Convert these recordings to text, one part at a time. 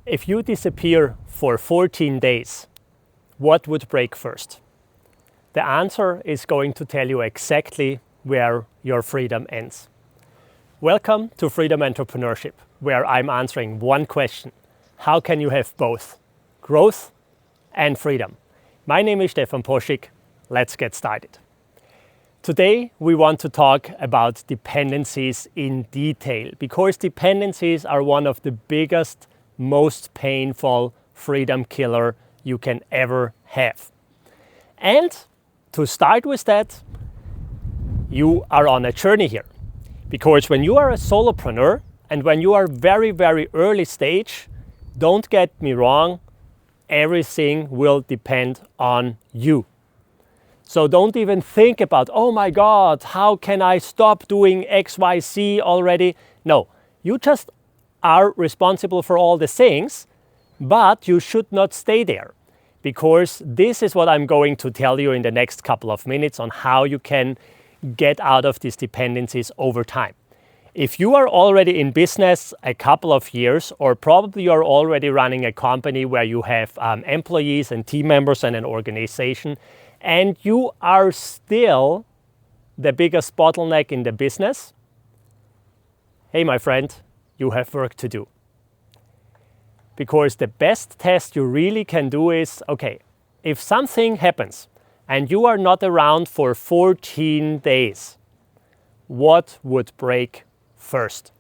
If you disappear for 14 days, what would break first? The answer is going to tell you exactly where your freedom ends. Welcome to Freedom Entrepreneurship, where I'm answering one question. How can you have both growth and freedom? My name is Stephan Poschik. Let's get started. Today, we want to talk about dependencies in detail, because dependencies are one of the biggest, most painful freedom killer you can ever have. And to start with that, you are on a journey here. Because when you are a solopreneur and when you are very, very early stage, don't get me wrong, everything will depend on you. So don't even think about, oh my God, how can I stop doing XYZ already? No, you just are responsible for all the things, but you should not stay there. Because this is what I'm going to tell you in the next couple of minutes on how you can get out of these dependencies over time. If you are already in business a couple of years, or probably you're already running a company where you have employees and team members and an organization, and you are still the biggest bottleneck in the business, hey my friend, you have work to do. Because the best test you really can do is, okay, if something happens and you are not around for 14 days, what would break first?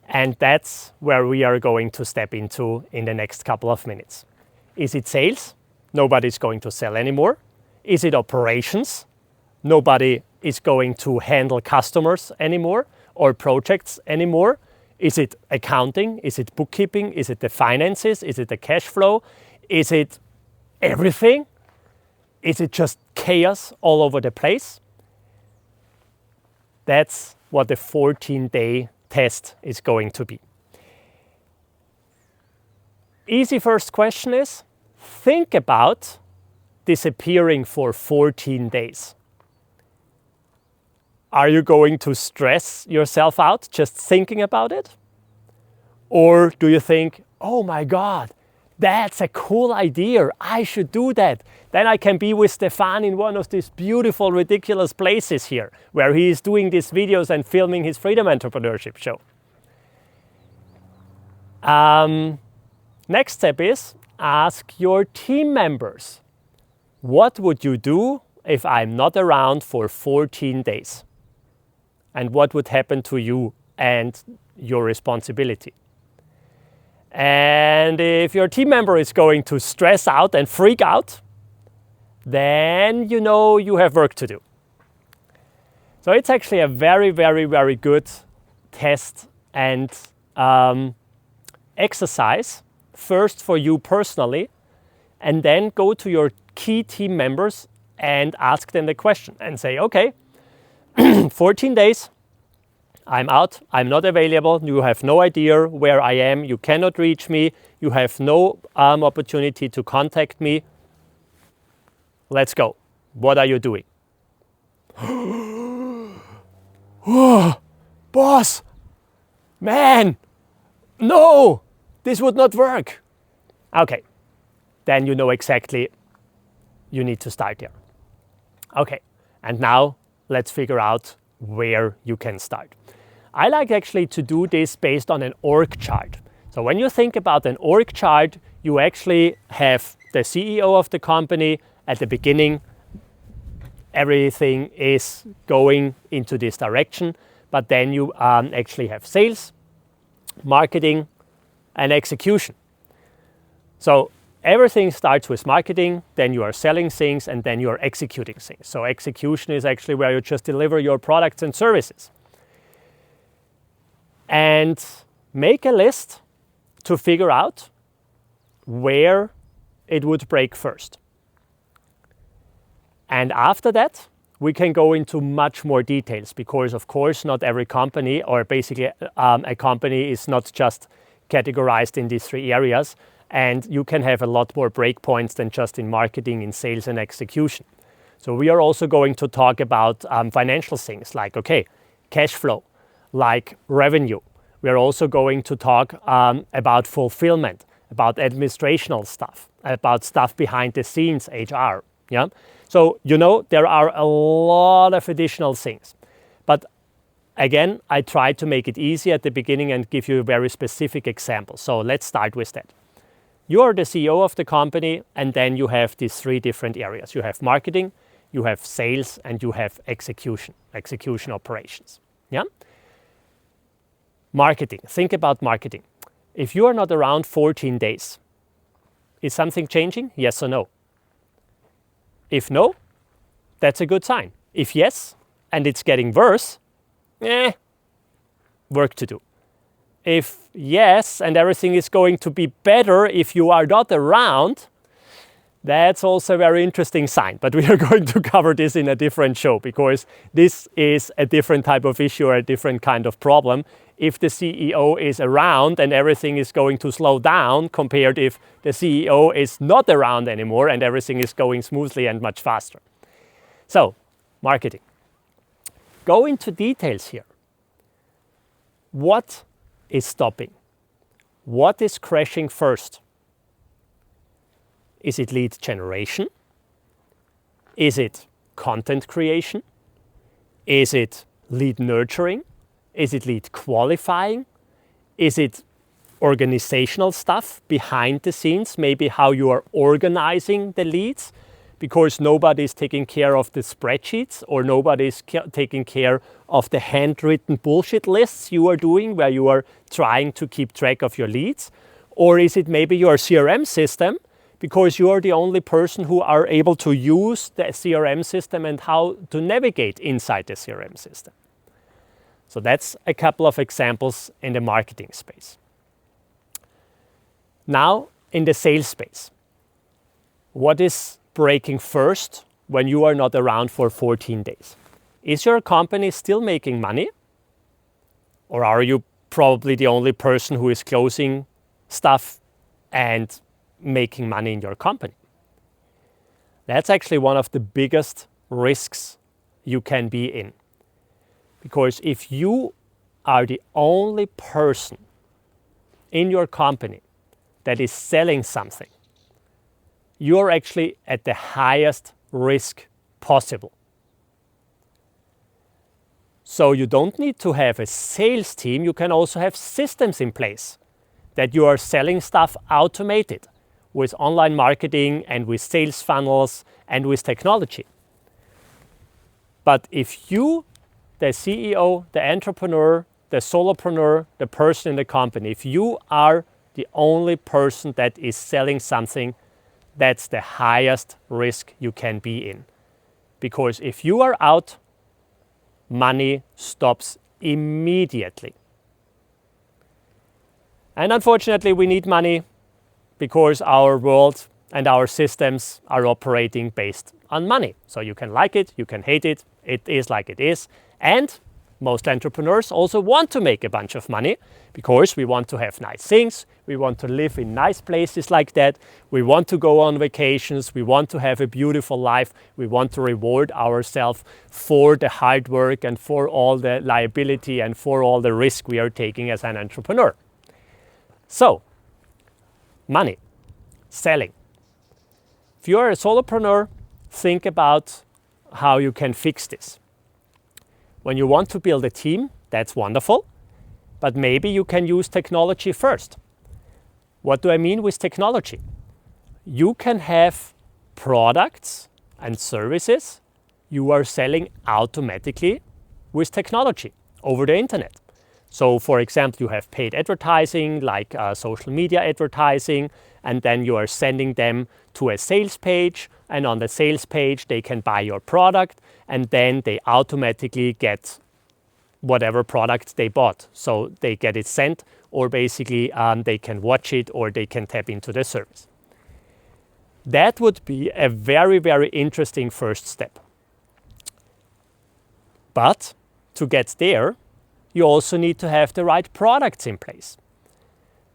And that's where we are going to step into in the next couple of minutes. Is it sales? Nobody's going to sell anymore. Is it operations? Nobody is going to handle customers anymore or projects anymore. Is it accounting? Is it bookkeeping? Is it the finances? Is it the cash flow? Is it everything? Is it just chaos all over the place? That's what the 14-day test is going to be. Easy first question is, think about disappearing for 14 days. Are you going to stress yourself out just thinking about it? Or do you think, oh my God, that's a cool idea, I should do that. Then I can be with Stephan in one of these beautiful, ridiculous places here, where he is doing these videos and filming his Freedom Entrepreneurship show. Next step is, ask your team members, what would you do if I'm not around for 14 days? And what would happen to you and your responsibility? And if your team member is going to stress out and freak out, then you know you have work to do. So it's actually a very, very, very good test and exercise, first for you personally, and then go to your key team members and ask them the question and say, okay, 14 days, I'm out, I'm not available, you have no idea where I am, you cannot reach me, you have no opportunity to contact me. Let's go. What are you doing? Boss, man, no, this would not work. Okay, then you know exactly you need to start there. Okay, and now let's figure out where you can start. I like actually to do this based on an org chart. So when you think about an org chart, you actually have the CEO of the company at the beginning. Everything is going into this direction, but then you actually have sales, marketing, and execution. So everything starts with marketing, then you are selling things, and then you are executing things. So execution is actually where you just deliver your products and services. And make a list to figure out where it would break first. And after that, we can go into much more details, because of course not every company, or basically a company is not just categorized in these three areas, and you can have a lot more breakpoints than just in marketing, in sales and execution. So we are also going to talk about financial things like, okay, cash flow, like revenue, We are also going to talk about fulfillment, about administrational stuff, about stuff behind the scenes, HR. Yeah. So, there are a lot of additional things. But again, I try to make it easy at the beginning and give you a very specific example. So let's start with that. You are the CEO of the company, and then you have these 3 different areas. You have marketing, you have sales, and you have execution operations. Yeah? Marketing. Think about marketing. If you are not around 14 days, is something changing? Yes or no? If no, that's a good sign. If yes, and it's getting worse, work to do. If yes, and everything is going to be better if you are not around, that's also a very interesting sign. But we are going to cover this in a different show, because this is a different type of issue or a different kind of problem. If the CEO is around and everything is going to slow down, compared if the CEO is not around anymore and everything is going smoothly and much faster. So, marketing. Go into details here. What is stopping? What is crashing first? Is it lead generation? Is it content creation? Is it lead nurturing? Is it lead qualifying? Is it organizational stuff behind the scenes? Maybe how you are organizing the leads, because nobody is taking care of the spreadsheets, or nobody is taking care of the handwritten bullshit lists you are doing where you are trying to keep track of your leads? Or is it maybe your CRM system, because you are the only person who are able to use the CRM system and how to navigate inside the CRM system? So that's a couple of examples in the marketing space. Now, in the sales space, what is breaking first when you are not around for 14 days? Is your company still making money? Or are you probably the only person who is closing stuff and making money in your company? That's actually one of the biggest risks you can be in. Because if you are the only person in your company that is selling something, you're actually at the highest risk possible. So you don't need to have a sales team, you can also have systems in place that you are selling stuff automated with online marketing and with sales funnels and with technology. But if you, the CEO, the entrepreneur, the solopreneur, the person in the company, if you are the only person that is selling something, that's the highest risk you can be in. Because if you are out, money stops immediately. And unfortunately, we need money because our world and our systems are operating based on money. So you can like it, you can hate it, it is like it is. And most entrepreneurs also want to make a bunch of money because we want to have nice things, we want to live in nice places like that, we want to go on vacations, we want to have a beautiful life, we want to reward ourselves for the hard work and for all the liability and for all the risk we are taking as an entrepreneur. So, money, selling. If you are a solopreneur, think about how you can fix this. When you want to build a team, that's wonderful, but maybe you can use technology first. What do I mean with technology? You can have products and services you are selling automatically with technology over the internet. So, for example, you have paid advertising like social media advertising, and then you are sending them to a sales page, and on the sales page they can buy your product, and then they automatically get whatever product they bought. So they get it sent, or basically they can watch it, or they can tap into the service. That would be a very, very interesting first step. But to get there, you also need to have the right products in place.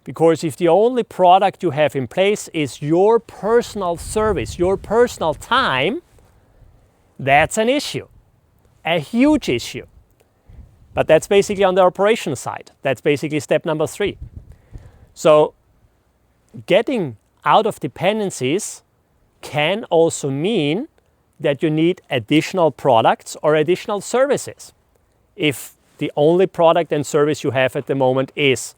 Because if the only product you have in place is your personal service, your personal time, that's an issue, a huge issue. But that's basically on the operations side. That's basically step number 3. So getting out of dependencies can also mean that you need additional products or additional services. If the only product and service you have at the moment is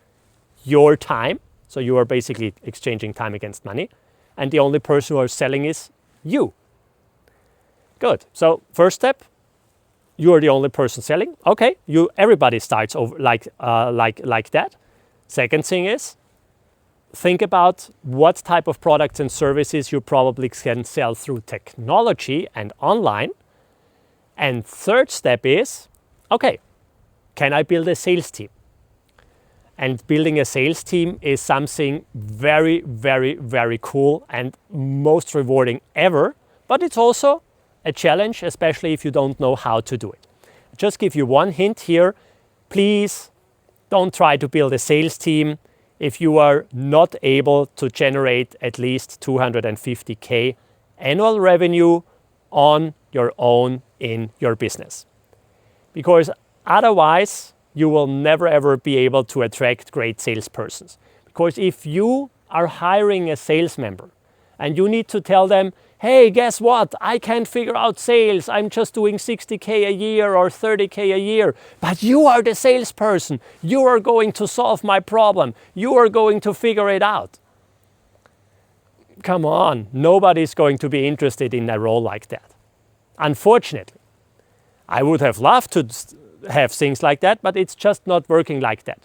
your time, so you are basically exchanging time against money, and the only person who is selling is you. Good. So first step, you are the only person selling. Okay, everybody starts over like that. Second thing is, think about what type of products and services you probably can sell through technology and online. And third step is, okay, can I build a sales team? And building a sales team is something very, very, very cool and most rewarding ever, but it's also a challenge, especially if you don't know how to do it. I'll just give you one hint here. Please don't try to build a sales team if you are not able to generate at least 250K annual revenue on your own in your business. Because otherwise, you will never ever be able to attract great salespersons. Because if you are hiring a sales member and you need to tell them, hey, guess what? I can't figure out sales. I'm just doing 60K a year or 30K a year. But you are the salesperson. You are going to solve my problem. You are going to figure it out. Come on, nobody's going to be interested in a role like that. Unfortunately, I would have loved to have things like that, but it's just not working like that.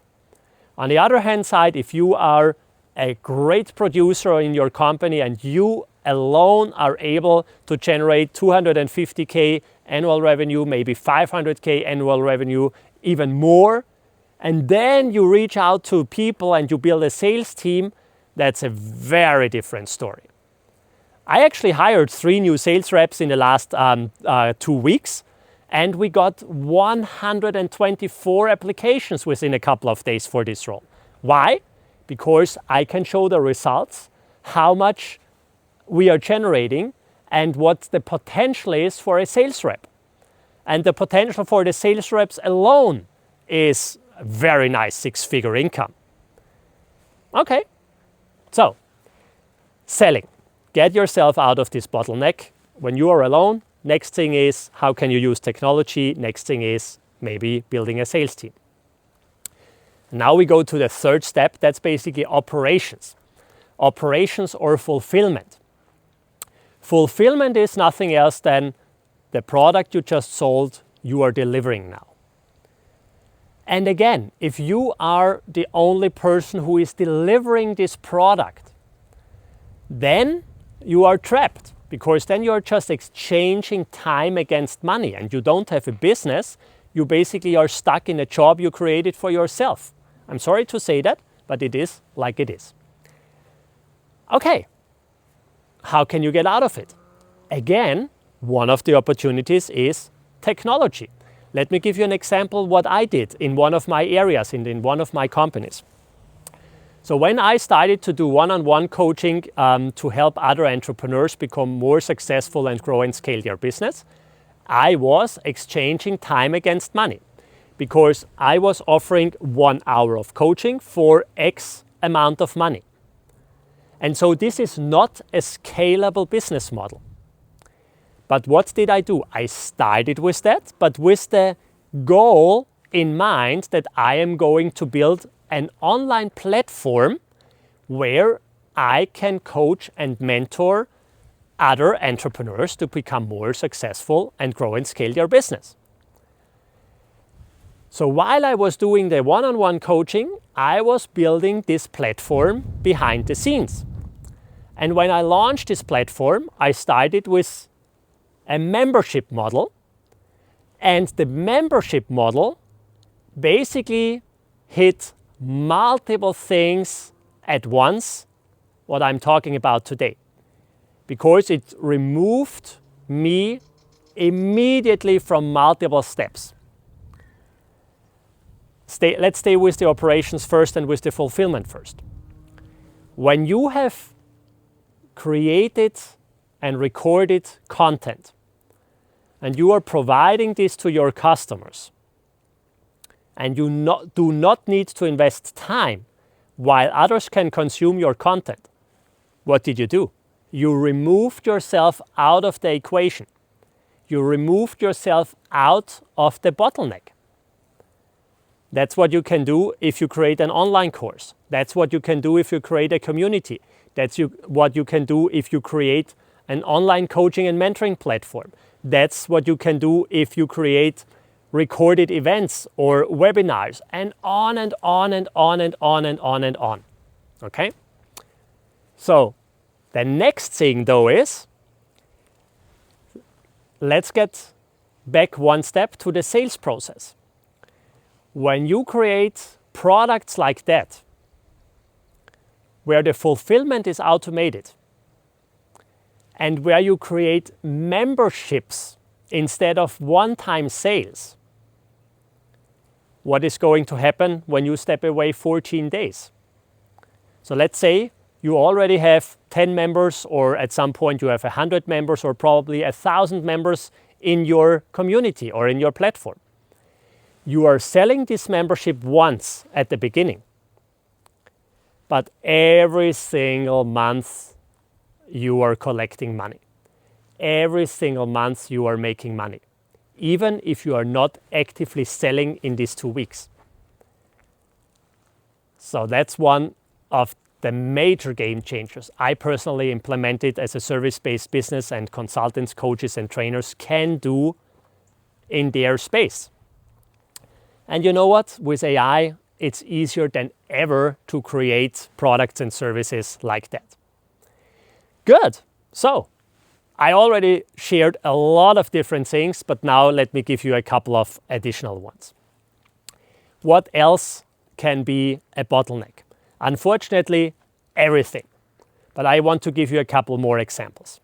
On the other hand side, if you are a great producer in your company and you alone are able to generate 250K annual revenue, maybe 500K annual revenue, even more, and then you reach out to people and you build a sales team, that's a very different story. I actually hired 3 new sales reps in the last 2 weeks, and we got 124 applications within a couple of days for this role. Why? Because I can show the results, how much we are generating, and what the potential is for a sales rep. And the potential for the sales reps alone is a very nice 6-figure income. Okay, so selling. Get yourself out of this bottleneck. When you are alone, next thing is how can you use technology? Next thing is maybe building a sales team. Now we go to the third step, that's basically operations. Operations or fulfillment. Fulfillment is nothing else than the product you just sold, you are delivering now. And again, if you are the only person who is delivering this product, then you are trapped, because then you are just exchanging time against money and you don't have a business. You basically are stuck in a job you created for yourself. I'm sorry to say that, but it is like it is. Okay, how can you get out of it? Again, one of the opportunities is technology. Let me give you an example what I did in one of my areas, in one of my companies. So when I started to do one-on-one coaching to help other entrepreneurs become more successful and grow and scale their business, I was exchanging time against money, because I was offering 1 hour of coaching for X amount of money. And so this is not a scalable business model. But what did I do? I started with that, but with the goal in mind that I am going to build an online platform where I can coach and mentor other entrepreneurs to become more successful and grow and scale their business. So while I was doing the one-on-one coaching, I was building this platform behind the scenes. And when I launched this platform, I started with a membership model. And the membership model basically hit multiple things at once, what I'm talking about today. Because it removed me immediately from multiple steps. Let's stay with the operations first and with the fulfillment first. When you have created and recorded content and you are providing this to your customers, and you do not need to invest time while others can consume your content, what did you do? You removed yourself out of the equation. You removed yourself out of the bottleneck. That's what you can do if you create an online course. That's what you can do if you create a community. That's what you can do if you create an online coaching and mentoring platform. That's what you can do if you create recorded events or webinars, and on and on and on and on and on and on. Okay? So the next thing though is, let's get back one step to the sales process. When you create products like that, where the fulfillment is automated, and where you create memberships instead of one-time sales, what is going to happen when you step away 14 days? So let's say you already have 10 members, or at some point you have 100 members, or probably 1,000 members in your community or in your platform. You are selling this membership once at the beginning, but every single month you are collecting money. Every single month you are making money, even if you are not actively selling in these 2 weeks. So that's one of the major game changers I personally implemented as a service-based business, and consultants, coaches, and trainers can do in their space. And you know what? With AI, it's easier than ever to create products and services like that. Good. So I already shared a lot of different things, but now let me give you a couple of additional ones. What else can be a bottleneck? Unfortunately, everything. But I want to give you a couple more examples.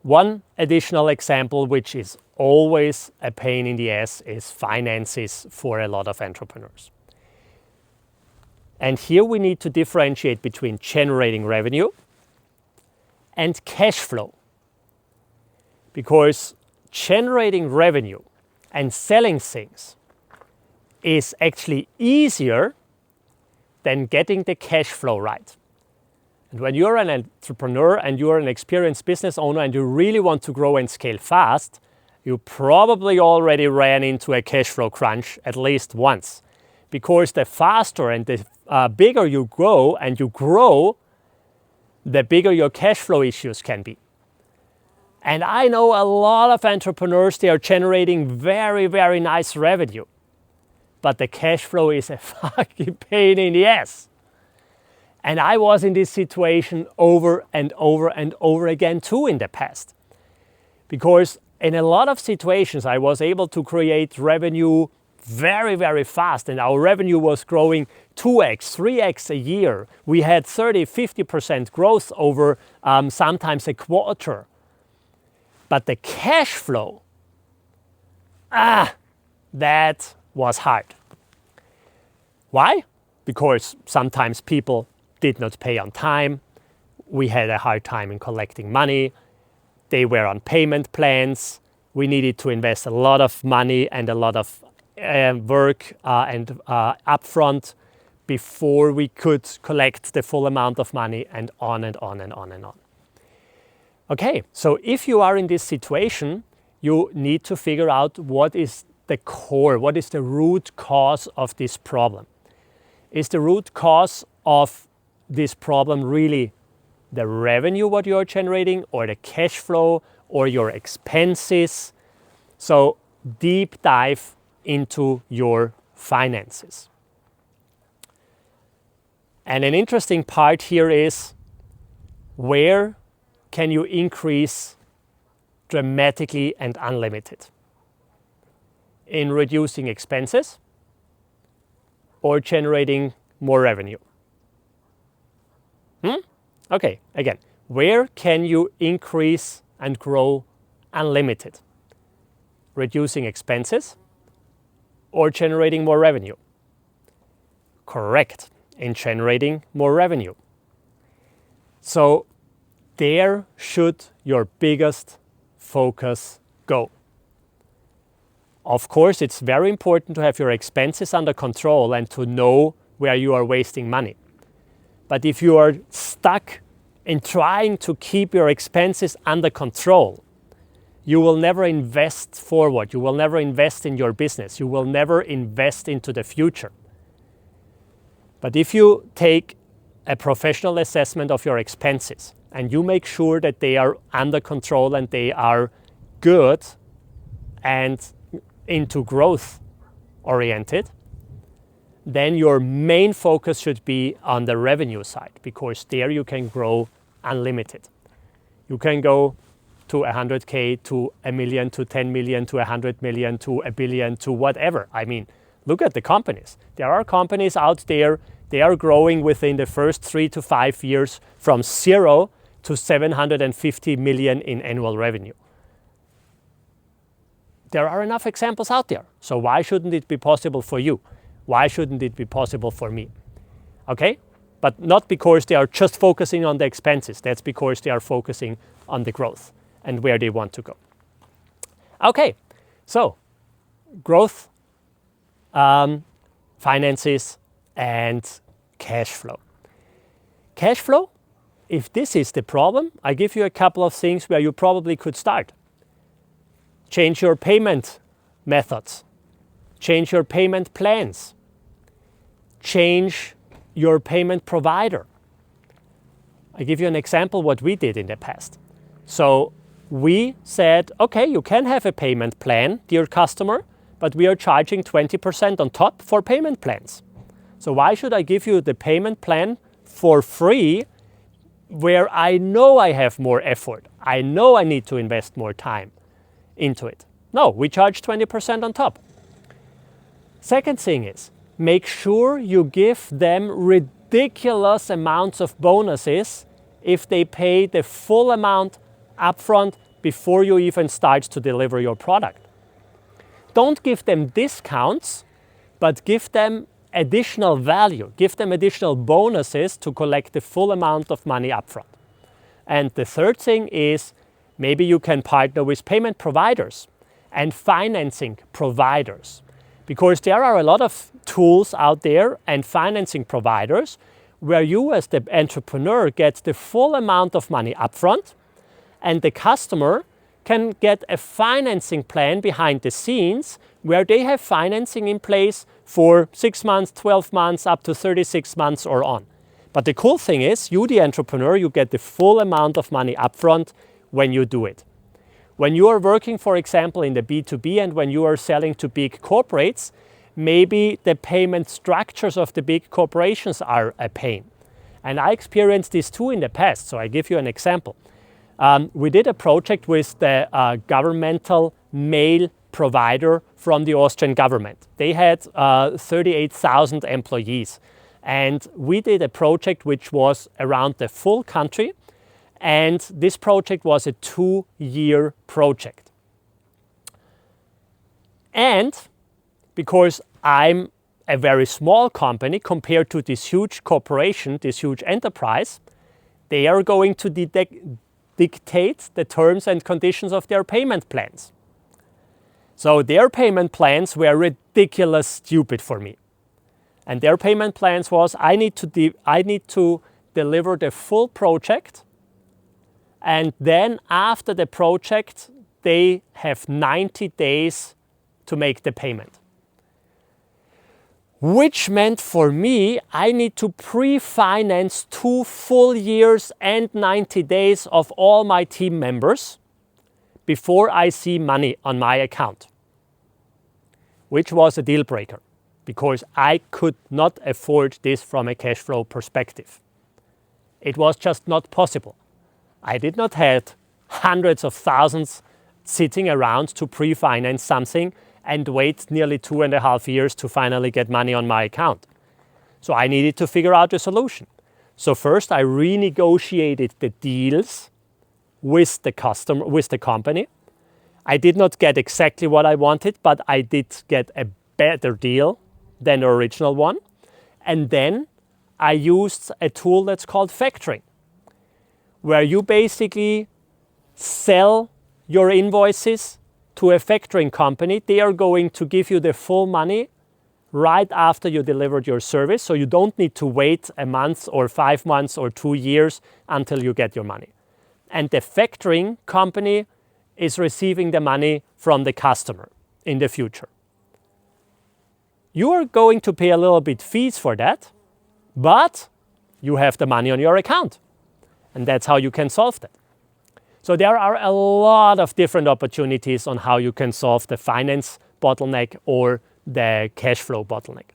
One additional example, which is always a pain in the ass, is finances for a lot of entrepreneurs. And here we need to differentiate between generating revenue and cash flow. Because generating revenue and selling things is actually easier than getting the cash flow right. And when you're an entrepreneur and you're an experienced business owner and you really want to grow and scale fast, you probably already ran into a cash flow crunch at least once. Because the faster and the bigger you grow, the bigger your cash flow issues can be. And I know a lot of entrepreneurs, they are generating very, very nice revenue. But the cash flow is a fucking pain in the ass. And I was in this situation over and over and over again too in the past. Because in a lot of situations, I was able to create revenue very, very fast. And our revenue was growing 2x, 3x a year. We had 30, 50% growth over sometimes a quarter. But the cash flow, that was hard. Why? Because sometimes people did not pay on time. We had a hard time in collecting money. They were on payment plans. We needed to invest a lot of money and a lot of work and upfront before we could collect the full amount of money, and on and on and on and on. Okay, so if you are in this situation, you need to figure out what is the core, what is the root cause of this problem. Is the root cause of this problem really the revenue what you are generating, or the cash flow, or your expenses? So deep dive into your finances. And an interesting part here is, where can you increase dramatically and unlimited? In reducing expenses or generating more revenue? Okay, again, where can you increase and grow unlimited? Reducing expenses or generating more revenue? Correct, in generating more revenue. So there should your biggest focus go. Of course, it's very important to have your expenses under control and to know where you are wasting money. But if you are stuck in trying to keep your expenses under control, you will never invest forward. You will never invest in your business. You will never invest into the future. But if you take a professional assessment of your expenses and you make sure that they are under control and they are good and into growth oriented, then your main focus should be on the revenue side, because there you can grow unlimited. You can go to 100K, to a million, to 10 million, to 100 million, to a billion, to whatever. I mean, look at the companies. There are companies out there, they are growing within the first 3 to 5 years from 0 to 750 million in annual revenue. There are enough examples out there. So why shouldn't it be possible for you? Why shouldn't it be possible for me? Okay? But not because they are just focusing on the expenses. That's because they are focusing on the growth and where they want to go. Okay, so growth, finances, and cash flow. Cash flow, if this is the problem, I give you a couple of things where you probably could start. Change your payment methods. Change your payment plans. Change your payment provider. I give you an example what we did in the past. So we said, okay, you can have a payment plan, dear customer, but we are charging 20% on top for payment plans. So why should I give you the payment plan for free where I know I have more effort? I know I need to invest more time into it. No, we charge 20% on top. Second thing is, make sure you give them ridiculous amounts of bonuses if they pay the full amount upfront before you even start to deliver your product. Don't give them discounts, but give them additional value. Give them additional bonuses to collect the full amount of money upfront. And the third thing is, maybe you can partner with payment providers and financing providers, because there are a lot of tools out there and financing providers where you as the entrepreneur get the full amount of money upfront and the customer can get a financing plan behind the scenes where they have financing in place for 6 months, 12 months, up to 36 months or on. But the cool thing is, you the entrepreneur, you get the full amount of money upfront when you do it. When you are working, for example, in the B2B and when you are selling to big corporates, maybe the payment structures of the big corporations are a pain. And I experienced this too in the past, so I give you an example. We did a project with the governmental mail provider from the Austrian government. They had 38,000 employees. And we did a project which was around the full country. And this project was a 2-year project. And because I'm a very small company compared to this huge corporation, this huge enterprise, they are going to dictate the terms and conditions of their payment plans. So their payment plans were ridiculous stupid for me. And their payment plans was, I need to deliver the full project, and then after the project, they have 90 days to make the payment. Which meant for me, I need to pre-finance 2 full years and 90 days of all my team members before I see money on my account. Which was a deal breaker, because I could not afford this from a cash flow perspective. It was just not possible. I did not have hundreds of thousands sitting around to pre-finance something and wait nearly 2.5 years to finally get money on my account. So I needed to figure out a solution. So first I renegotiated the deals with the customer, with the company. I did not get exactly what I wanted, but I did get a better deal than the original one. And then I used a tool that's called factoring, where you basically sell your invoices to a factoring company. They are going to give you the full money right after you delivered your service, so you don't need to wait a month or 5 months or 2 years until you get your money. And the factoring company is receiving the money from the customer in the future. You are going to pay a little bit fees for that, but you have the money on your account. And that's how you can solve that. So there are a lot of different opportunities on how you can solve the finance bottleneck or the cash flow bottleneck.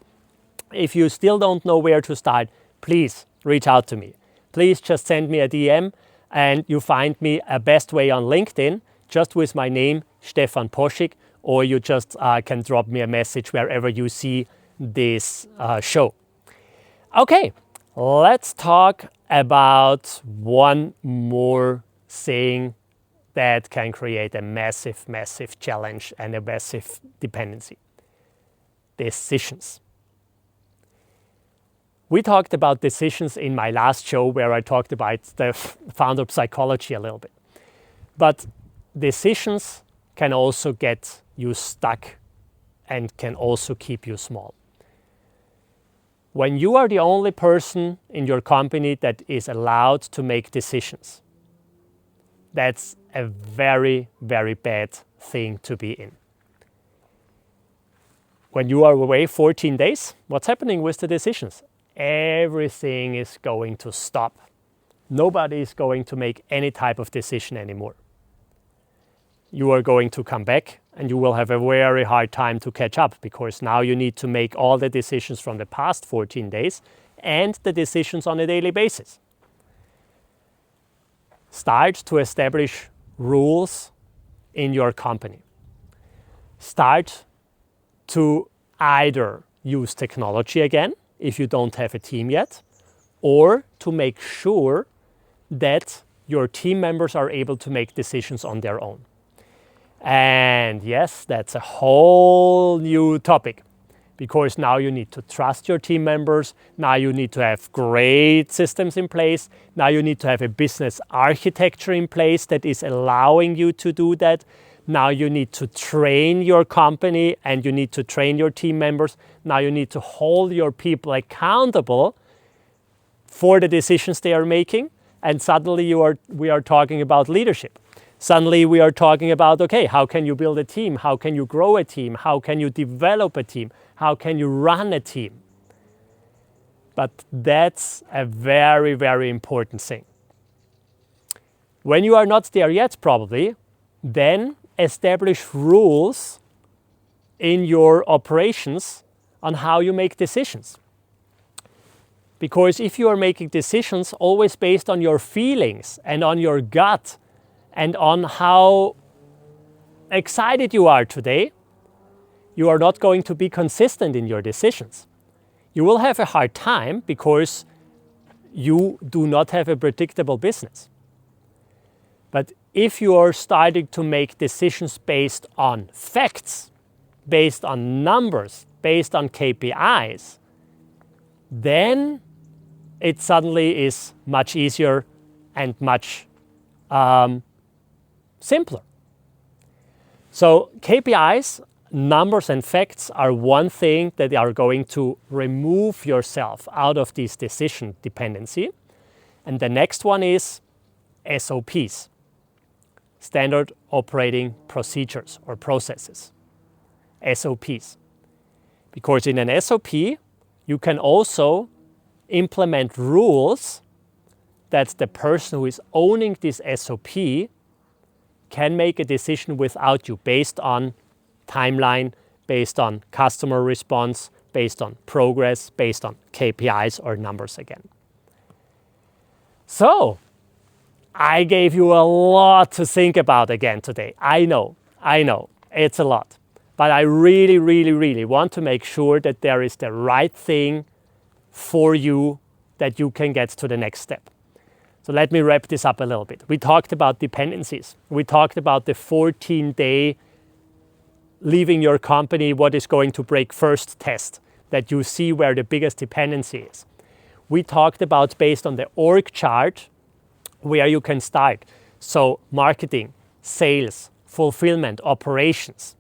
If you still don't know where to start, please reach out to me. Please just send me a DM, and you find me a best way on LinkedIn, just with my name, Stephan Poschik, or you just can drop me a message wherever you see this show. Okay, let's talk about one more thing that can create a massive, massive challenge and a massive dependency. Decisions. We talked about decisions in my last show where I talked about the founder psychology a little bit. But decisions can also get you stuck and can also keep you small. When you are the only person in your company that is allowed to make decisions, that's a very, very bad thing to be in. When you are away 14 days, what's happening with the decisions? Everything is going to stop. Nobody is going to make any type of decision anymore. You are going to come back and you will have a very hard time to catch up, because now you need to make all the decisions from the past 14 days and the decisions on a daily basis. Start to establish rules in your company. Start to either use technology again, if you don't have a team yet, or to make sure that your team members are able to make decisions on their own. And yes, that's a whole new topic, because now you need to trust your team members. Now you need to have great systems in place. Now you need to have a business architecture in place that is allowing you to do that. Now you need to train your company and you need to train your team members. Now you need to hold your people accountable for the decisions they are making. And suddenly we are talking about leadership. Suddenly we are talking about, okay, how can you build a team? How can you grow a team? How can you develop a team? How can you run a team? But that's a very, very important thing. When you are not there yet, probably, then establish rules in your operations on how you make decisions. Because if you are making decisions always based on your feelings and on your gut and on how excited you are today, you are not going to be consistent in your decisions. You will have a hard time because you do not have a predictable business. But if you are starting to make decisions based on facts, based on numbers, based on KPIs, then it suddenly is much easier and much simpler. So KPIs, numbers and facts are one thing that are going to remove yourself out of this decision dependency. And the next one is SOPs, standard operating procedures or processes, SOPs. Because in an SOP, you can also implement rules that the person who is owning this SOP can make a decision without you, based on timeline, based on customer response, based on progress, based on KPIs or numbers again. So, I gave you a lot to think about again today. I know, it's a lot. But I really, really, really want to make sure that there is the right thing for you that you can get to the next step. So let me wrap this up a little bit. We talked about dependencies. We talked about the 14-day leaving your company, what is going to break first test, that you see where the biggest dependency is. We talked about, based on the org chart, where you can start. So marketing, sales, fulfillment, operations.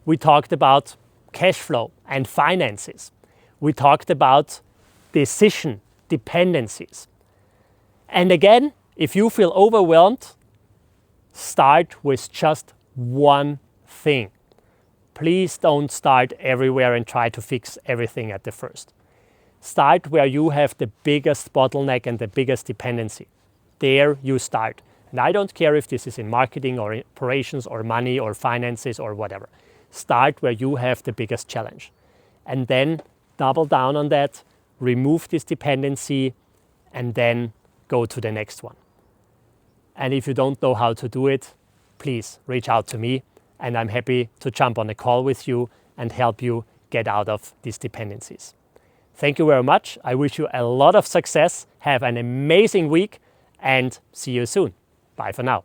We talked about cash flow and finances. We talked about decision dependencies. And again, if you feel overwhelmed, start with just one thing. Please don't start everywhere and try to fix everything at the first. Start where you have the biggest bottleneck and the biggest dependency. There you start. And I don't care if this is in marketing or operations or money or finances or whatever. Start where you have the biggest challenge. And then double down on that, remove this dependency, and then go to the next one. And if you don't know how to do it, please reach out to me, and I'm happy to jump on a call with you and help you get out of these dependencies. Thank you very much. I wish you a lot of success. Have an amazing week and see you soon. Bye for now.